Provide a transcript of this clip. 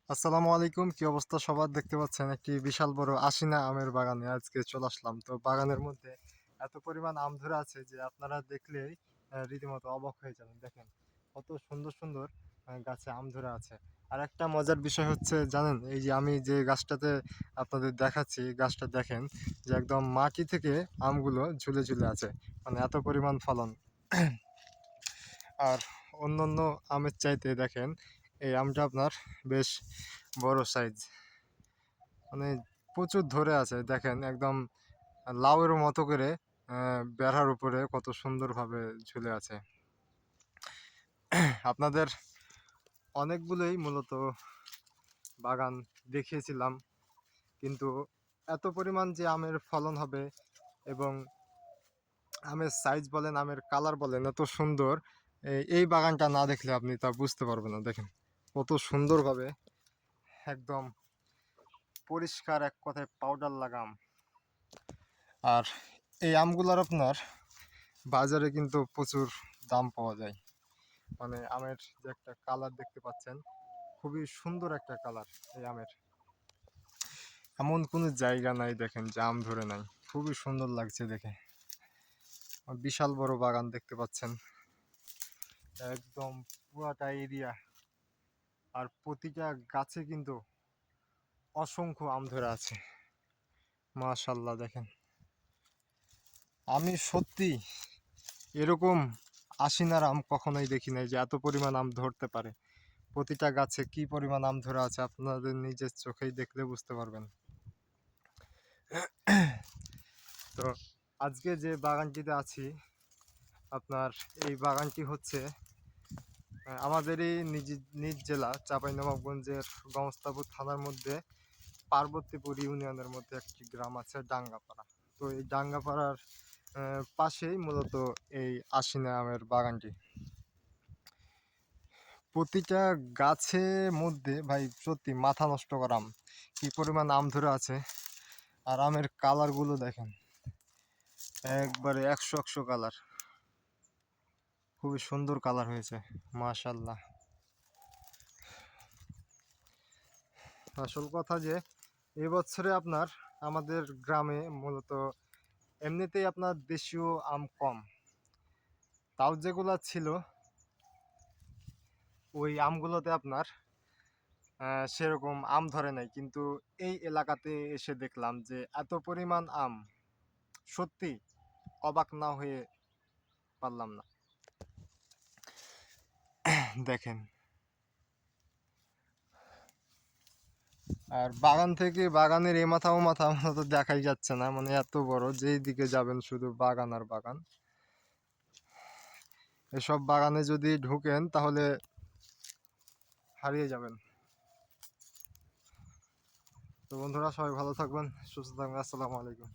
আসসালামু আলাইকুম। কি অবস্থা সবার? দেখতে পাচ্ছেন একটি বিশাল বড় আশিনা আমের বাগানে আজকে চলে আসলাম। তো বাগানের মধ্যে এত পরিমাণ আম ধরে আছে যে আপনারা দেখলেই রীতিমতো অবাক হয়ে যাবেন। দেখেন কত সুন্দর সুন্দর গাছে আম ধরে আছে। আর একটা মজার বিষয় হচ্ছে জানেন, এই যে আমি যে গাছটাতে আপনাদের দেখাচ্ছি, গাছটা দেখেন যে একদম মাটি থেকে আমগুলো ঝুলে ঝুলে আছে। মানে এত পরিমাণ ফলন। আর অন্যান্য আমের চাইতে দেখেন এই আমটা আপনার বেশ বড় সাইজ। মানে প্রচুর ধরে আছে, দেখেন একদম লাউয়ের মতো করে বেড়ার উপরে কত সুন্দরভাবে ঝুলে আছে। আপনাদের অনেকগুলোই মূলত বাগান দেখিয়েছিলাম, কিন্তু এত পরিমাণ যে আমের ফলন হবে এবং আমের সাইজ বলেন, আমের কালার বলেন, এত সুন্দর, এই বাগানটা না দেখলে আপনি তা বুঝতে পারবেন না। দেখেন কত সুন্দরভাবে একদম পরিষ্কার, এক কথায় পাউডার লাগাম। আর এই আমগুলার আপনার বাজারে কিন্তু প্রচুর দাম পাওয়া যায়। মানে আমের যে একটা কালার দেখতে পাচ্ছেন, খুবই সুন্দর একটা কালার এই আমের। এমন কোনো জায়গা নাই দেখেন যে আম ধরে নাই। খুবই সুন্দর লাগছে দেখে। আর বিশাল বড় বাগান দেখতে পাচ্ছেন, একদম পুরাটা এরিয়া। আর প্রতিটা গাছে কিন্তু অসংখ্য আম ধরে আছে। মাশাল্লাহ দেখেন, আমি সত্যি এরকম আশিনার আম কখনোই দেখি নাই যে এত পরিমাণ আম ধরতে পারে। প্রতিটা গাছে কি পরিমাণ আম ধরে আছে আপনাদের নিজের চোখেই দেখলে বুঝতে পারবেন। তো আজকে যে বাগানটিতে আছি, আপনার এই বাগানটি হচ্ছে আমাদেরই নিজ জেলা চাঁপাইনবাবগঞ্জের গংস্তাপুর থানার মধ্যে পার্বতীপুর ইউনিয়নের মধ্যে একটি গ্রাম আছে ডাঙ্গাপাড়া। তো এই ডাঙ্গাপাড়ার পাশেই মূলত এই আশিনা আমের বাগানটি। প্রতিটা গাছের মধ্যে ভাই সত্যি মাথা নষ্ট করা আম, কি পরিমাণ আম ধরে আছে। আর আমের কালারগুলো দেখেন, একবারে একশো একশো কালার, খুবই সুন্দর কালার হয়েছে মাশাল্লাহ। আসল কথা যে এবছরে আপনার আমাদের গ্রামে মূলত এমনিতেই আপনার দেশীয় আম কম, তাও যেগুলা ছিল ওই আমগুলোতে আপনার সেরকম আম ধরে নাই। কিন্তু এই এলাকাতে এসে দেখলাম যে এত পরিমাণ আম, সত্যি অবাক না হয়ে পারলাম না। দেখেন, আর বাগান থেকে বাগানের এ মাথা ও মাথা তো দেখাই যাচ্ছে না, মানে এত বড়, যেই দিকে যাবেন শুধু বাগান আর বাগান। এসব বাগানে যদি ঢুকেন তাহলে হারিয়ে যাবেন। তো বন্ধুরা, সবাই ভালো থাকবেন, সুস্থ থাকবেন। আসসালামু আলাইকুম।